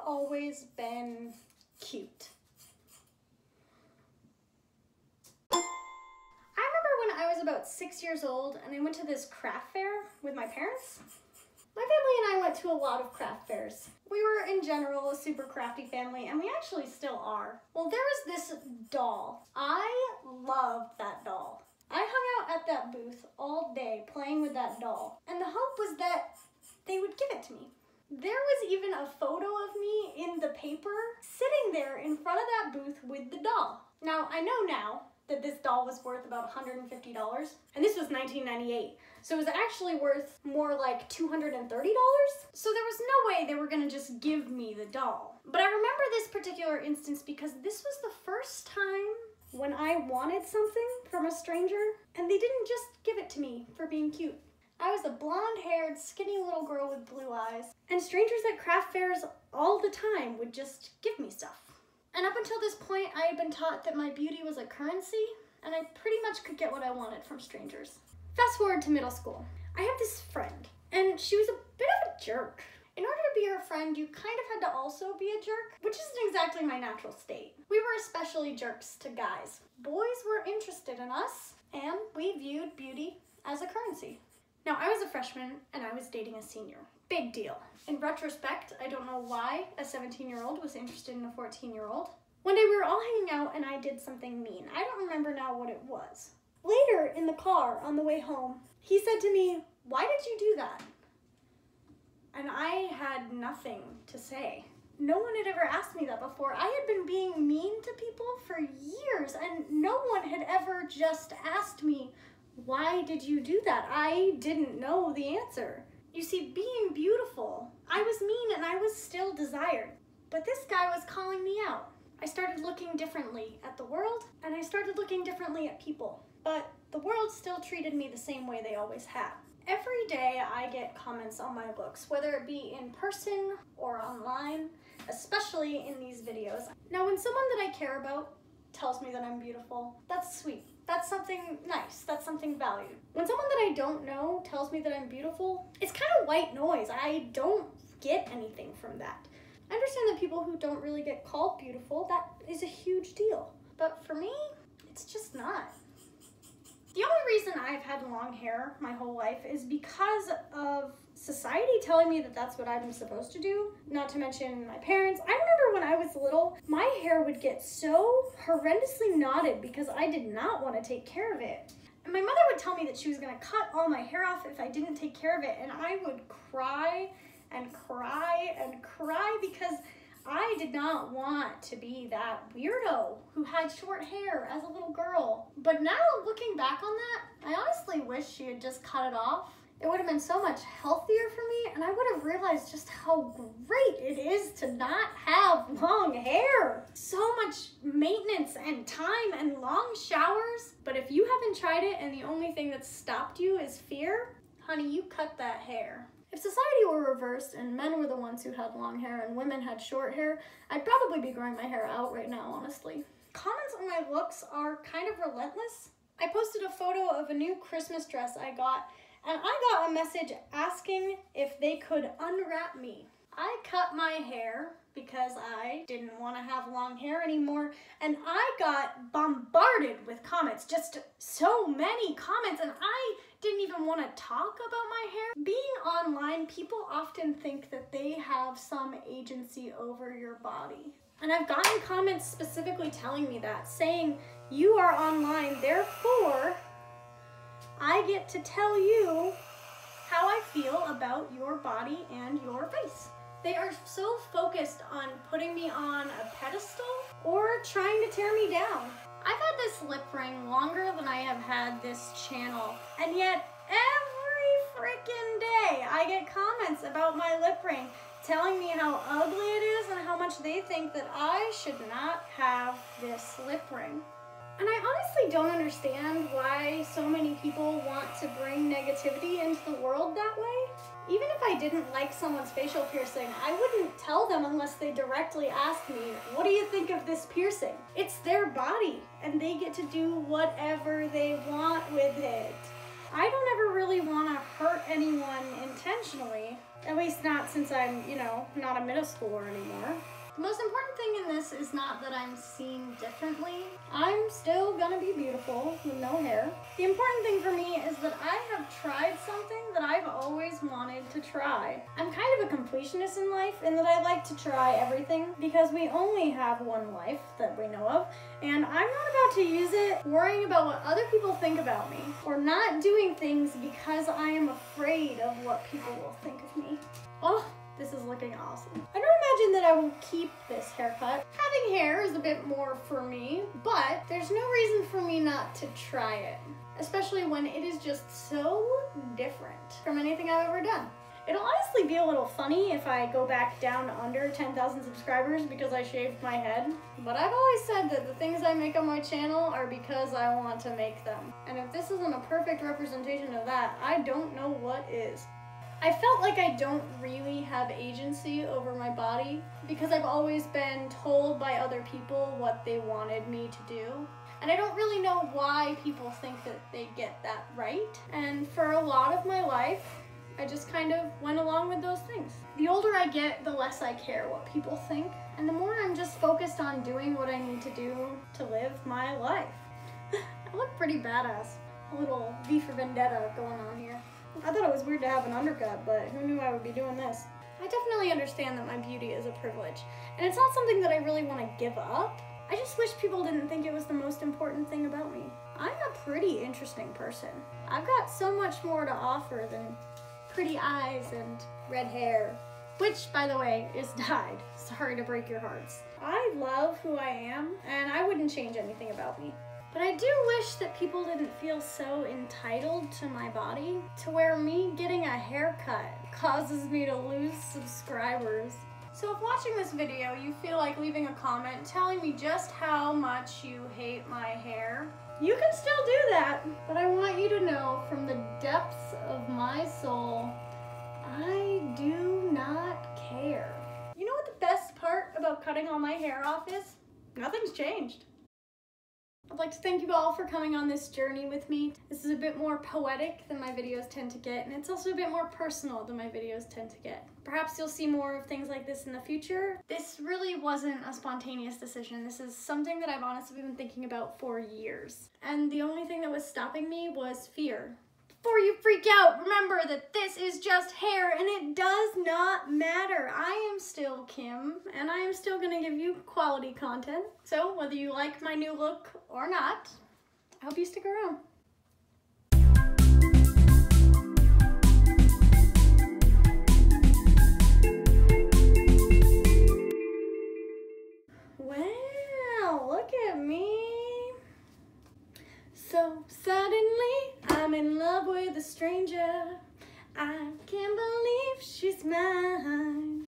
always been cute. I remember when I was about 6 years old and I went to this craft fair with my parents. My family and I went to a lot of craft fairs. We were, in general, a super crafty family, and we actually still are. Well, there was this doll. I loved that doll. I hung out at that booth all day playing with that doll, and the hope was that they would give it to me. There was even a photo of me in the paper sitting there in front of that booth with the doll. Now, I know now that this doll was worth about $150, and this was 1998, so it was actually worth more like $230. So there was no way they were gonna just give me the doll. But I remember this particular instance because this was the first time when I wanted something from a stranger, and they didn't just give it to me for being cute. I was a blonde-haired, skinny little girl with blue eyes, and strangers at craft fairs all the time would just give me stuff. And up until this point, I had been taught that my beauty was a currency, and I pretty much could get what I wanted from strangers. Fast forward to middle school. I have this friend, and she was a bit of a jerk. In order to be her friend, you kind of had to also be a jerk, which isn't exactly my natural state. We were especially jerks to guys. Boys were interested in us, and we viewed beauty as a currency. Now, I was a freshman, and I was dating a senior. Big deal. In retrospect, I don't know why a 17-year-old was interested in a 14-year-old. One day we were all hanging out, and I did something mean. I don't remember now what it was. Later, in the car, on the way home, he said to me, "Why did you do that?" And I had nothing to say. No one had ever asked me that before. I had been being mean to people for years, and no one had ever just asked me, "Why did you do that?" I didn't know the answer. You see, being beautiful, I was mean and I was still desired. But this guy was calling me out. I started looking differently at the world, and I started looking differently at people. But the world still treated me the same way they always have. Every day I get comments on my looks, whether it be in person or online, especially in these videos. Now, when someone that I care about tells me that I'm beautiful, that's sweet. That's something nice. That's something valued. When someone that I don't know tells me that I'm beautiful, it's kind of white noise. I don't get anything from that. I understand that people who don't really get called beautiful, that is a huge deal. But for me, it's just not. The only reason I've had long hair my whole life is because of society telling me that that's what I'm supposed to do, not to mention my parents. I remember when I was little, my hair would get so horrendously knotted because I did not want to take care of it. And my mother would tell me that she was going to cut all my hair off if I didn't take care of it, and I would cry and cry and cry because I did not want to be that weirdo who had short hair as a little girl. But now, looking back on that, I honestly wish she had just cut it off. It would have been so much healthier for me, and I would have realized just how great it is to not have long hair. So much maintenance and time and long showers. But if you haven't tried it and the only thing that's stopped you is fear, honey, you cut that hair. If society were reversed and men were the ones who had long hair and women had short hair, I'd probably be growing my hair out right now, honestly. Comments on my looks are kind of relentless. I posted a photo of a new Christmas dress I got, and I got a message asking if they could unwrap me. I cut my hair because I didn't want to have long hair anymore, and I got bombarded with comments, just so many comments, and I didn't even want to talk about my hair. Being online, people often think that they have some agency over your body. And I've gotten comments specifically telling me that, saying, "You are online, therefore I get to tell you how I feel about your body and your face." They are so focused on putting me on a pedestal or trying to tear me down. I've had this lip ring longer than I have had this channel, and yet every freaking day I get comments about my lip ring telling me how ugly it is and how much they think that I should not have this lip ring. And I honestly don't understand why so many people want to bring negativity into the world that way. Even if I didn't like someone's facial piercing, I wouldn't tell them unless they directly asked me, "What do you think of this piercing?" It's their body, and they get to do whatever they want with it. I don't ever really want to hurt anyone intentionally, at least not since I'm, you know, not a middle schooler anymore. The most important thing in this is not that I'm seen differently. I'm still gonna be beautiful with no hair. The important thing for me is that I have tried something that I've always wanted to try. I'm kind of a completionist in life in that I like to try everything because we only have one life that we know of, and I'm not about to use it worrying about what other people think about me or not doing things because I am afraid of what people will think of me. Oh, this is looking awesome. I don't imagine that I will keep this haircut. Having hair is a bit more for me, but there's no reason for me not to try it, especially when it is just so different from anything I've ever done. It'll honestly be a little funny if I go back down under 10,000 subscribers because I shaved my head, but I've always said that the things I make on my channel are because I want to make them. And if this isn't a perfect representation of that, I don't know what is. I felt like I don't really have agency over my body because I've always been told by other people what they wanted me to do. And I don't really know why people think that they get that right. And for a lot of my life, I just kind of went along with those things. The older I get, the less I care what people think. And the more I'm just focused on doing what I need to do to live my life. I look pretty badass. A little V for Vendetta going on here. I thought it was weird to have an undercut, but who knew I would be doing this? I definitely understand that my beauty is a privilege, and it's not something that I really want to give up. I just wish people didn't think it was the most important thing about me. I'm a pretty interesting person. I've got so much more to offer than pretty eyes and red hair, which, by the way, is dyed. Sorry to break your hearts. I love who I am, and I wouldn't change anything about me. But I do wish that people didn't feel so entitled to my body, to where me getting a haircut causes me to lose subscribers. So if watching this video you feel like leaving a comment telling me just how much you hate my hair, you can still do that. But I want you to know from the depths of my soul, I do not care. You know what the best part about cutting all my hair off is? Nothing's changed. I'd like to thank you all for coming on this journey with me. This is a bit more poetic than my videos tend to get, and it's also a bit more personal than my videos tend to get. Perhaps you'll see more of things like this in the future. This really wasn't a spontaneous decision. This is something that I've honestly been thinking about for years. And the only thing that was stopping me was fear. Before you freak out, remember that this is just hair and it does not matter. I am still Kim and I am still gonna give you quality content. So whether you like my new look or not, I hope you stick around. Wow, look at me. So suddenly, I'm in love with a stranger. I can't believe she's mine.